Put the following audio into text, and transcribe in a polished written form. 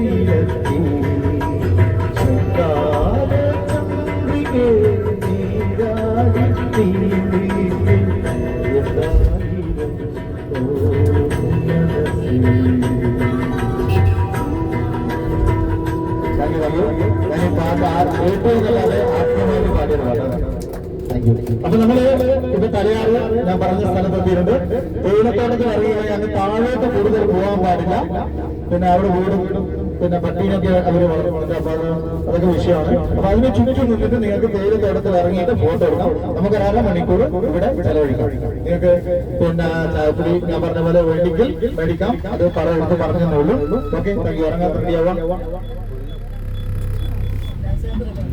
തീരത്തി ചന്ദ്രികേ നീരാടി അപ്പൊ നമ്മള് ഇപ്പൊ തലയാറ് ഞാൻ പറഞ്ഞ സ്ഥലത്തെത്തിയിട്ടുണ്ട്. തേയിലത്തോട്ടത്തിൽ ഇറങ്ങിയാൽ അങ്ങ് താഴോട്ട് കൂടുതൽ പോകാൻ പാടില്ല. പിന്നെ അവിടെ വീടും പിന്നെ പട്ടീനൊക്കെ അവര് വളർത്തുന്നുണ്ട്. അപ്പൊ അതൊക്കെ വിഷയമാണ്. അപ്പൊ അതിന് ചുറ്റും നിന്നിട്ട് നിങ്ങൾക്ക് തേയിലത്തോട്ടത്തിൽ ഇറങ്ങിയിട്ട് ഫോട്ടോ എടുക്കാം. നമുക്ക് 1.5 മണിക്കൂർ ഇവിടെ ചെലവഴിക്കാം. നിങ്ങൾക്ക് പിന്നെ ചായപ്പൊടി ഞാൻ പറഞ്ഞ പോലെ വേണ്ടിങ്കിൽ മേടിക്കാം. അത് എടുത്ത് പറഞ്ഞേ ഉള്ളൂ. ഓക്കെ, ഇറങ്ങാൻ റെഡിയാവാം.